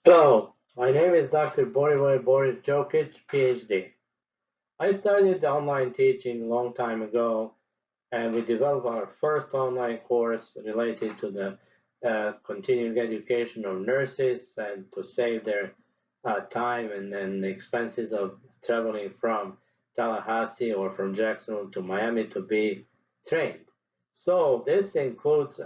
Hello, my name is Dr. Boris Djokic, PhD. I started online teaching a long time ago, and we developed our first online course related to the continuing education of nurses and to save their time and the expenses of traveling from Tallahassee or from Jacksonville to Miami to be trained. So this includes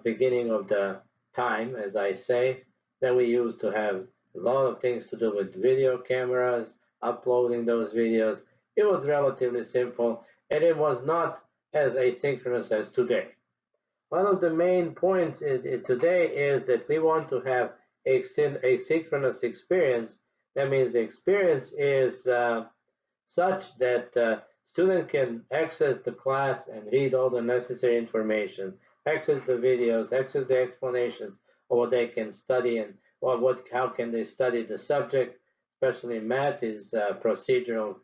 beginning of the time, as I say, that we used to have a lot of things to do with video cameras, uploading those videos. It was relatively simple, and it was not as asynchronous as today. One of the main points today is that we want to have asynchronous experience. That means the experience is such that student can access the class and read all the necessary information, access the videos, access the explanations of what they can study and how can they study the subject. Especially math is a procedural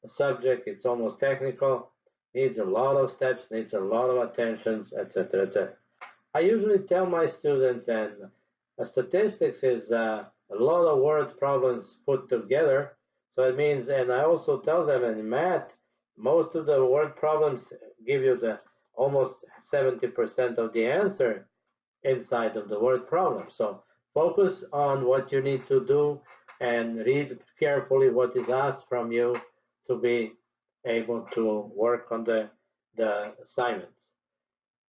subject. It's almost technical, needs a lot of steps, needs a lot of attentions, etc., etc. I usually tell my students, and statistics is a lot of word problems put together. So it means, and I also tell them in math, most of the word problems give you the almost 70% of the answer inside of the word problem. So focus on what you need to do and read carefully what is asked from you to be able to work on the assignments.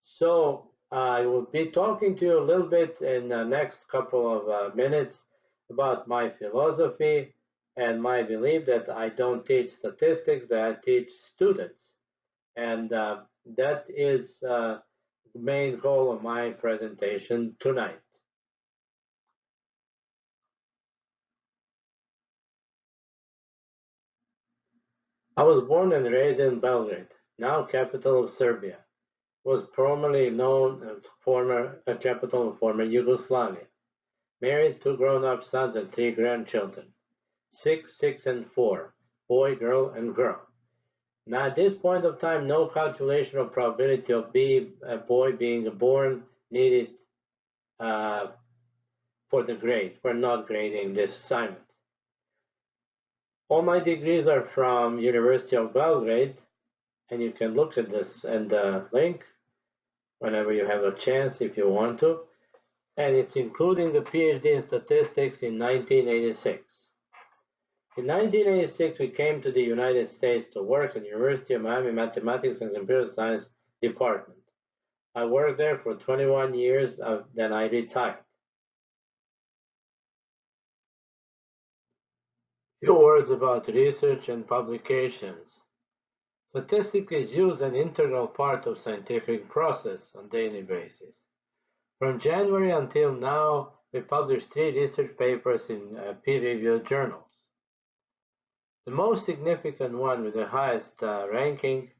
So I will be talking to you a little bit in the next couple of minutes about my philosophy and my belief that I don't teach statistics, that I teach students. And that is the main goal of my presentation tonight. I was born and raised in Belgrade, now capital of Serbia. It was formerly known as former capital of former Yugoslavia. Married, two grown-up sons and three grandchildren. 6, 6, and 4. Boy, girl, and girl. Now, at this point of time, no calculation of probability of a boy being born needed uh, for the grade. We're not grading this assignment. All my degrees are from University of Belgrade, and you can look at this and the link whenever you have a chance if you want to. And it's including the PhD in statistics in 1986. In 1986, we came to the United States to work at the University of Miami Mathematics and Computer Science Department. I worked there for 21 years, then I retired. A few words about research and publications. Statistics is used as an integral part of scientific process on a daily basis. From January until now, we published 3 research papers in peer-reviewed journals. The most significant one with the highest ranking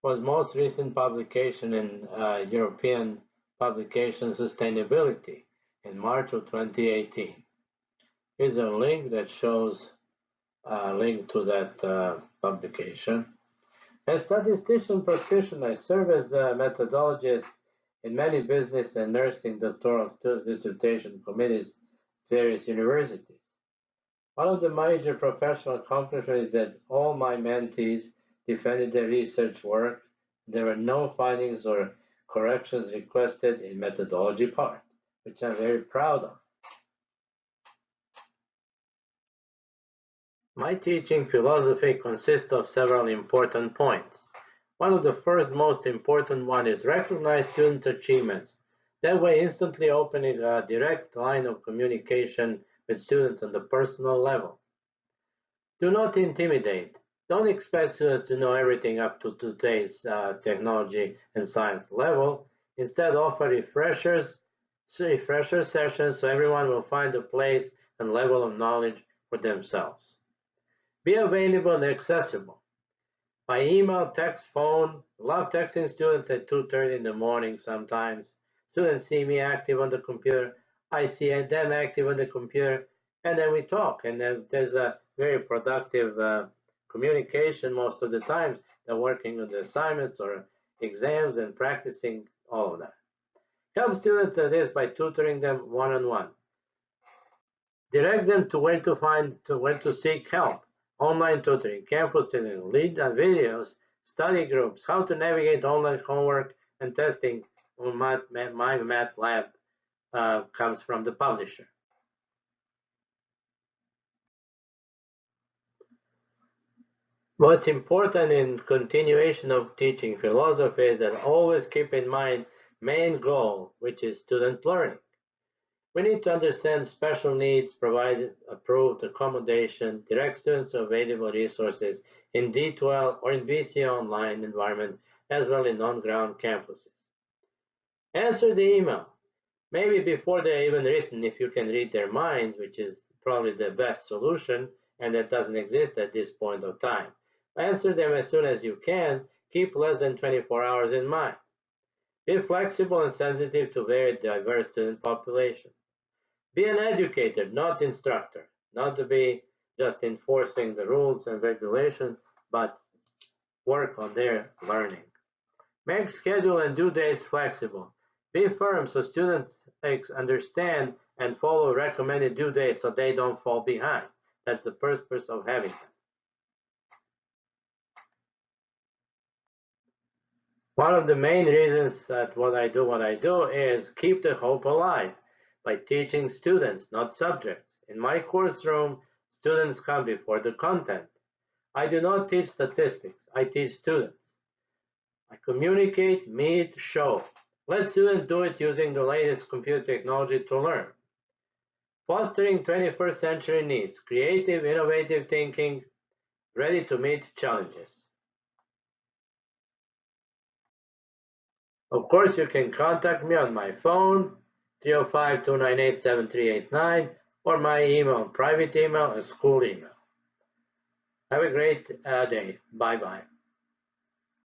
was most recent publication in European Publication Sustainability in March of 2018. Here's a link that shows a link to that publication. As statistician practitioner, I serve as a methodologist in many business and nursing doctoral dissertation committees at various universities. One of the major professional accomplishments is that all my mentees defended their research work. There were no findings or corrections requested in methodology part, which I'm very proud of. My teaching philosophy consists of several important points. One of the first most important one is recognize students' achievements. That way instantly opening a direct line of communication with students on the personal level. Do not intimidate. Don't expect students to know everything up to today's technology and science level. Instead, offer refresher sessions so everyone will find a place and level of knowledge for themselves. Be available and accessible. By email, text, phone. Love texting students at 2:30 in the morning sometimes. Students see me active on the computer. I see them active on the computer. And then we talk. And then there's a very productive communication most of the times. They're working on the assignments or exams and practicing all of that. Help students at this by tutoring them one-on-one. Direct them to where to seek help. Online tutoring, campus tutoring, lead videos, study groups, how to navigate online homework and testing. My Math Lab comes from the publisher. What's important in continuation of teaching philosophy is that always keep in mind main goal, which is student learning. We need to understand special needs, provide approved accommodation, direct students to available resources in D12 or in BC Online environment, as well in on-ground campuses. Answer the email, maybe before they're even written if you can read their minds, which is probably the best solution, and that doesn't exist at this point of time. Answer them as soon as you can, keep less than 24 hours in mind. Be flexible and sensitive to very diverse student population. Be an educator, not instructor, not to be just enforcing the rules and regulations, but work on their learning. Make schedule and due dates flexible. Be firm so students understand and follow recommended due dates so they don't fall behind. That's the purpose of having them. One of the main reasons that what I do is keep the hope alive by teaching students, not subjects. In my course room, students come before the content. I do not teach statistics, I teach students. I communicate, meet, show. Let students do it using the latest computer technology to learn. Fostering 21st century needs, creative, innovative thinking, ready to meet challenges. Of course, you can contact me on my phone, 305-298-7389, or my email, private email and school email. Have a great day. Bye-bye.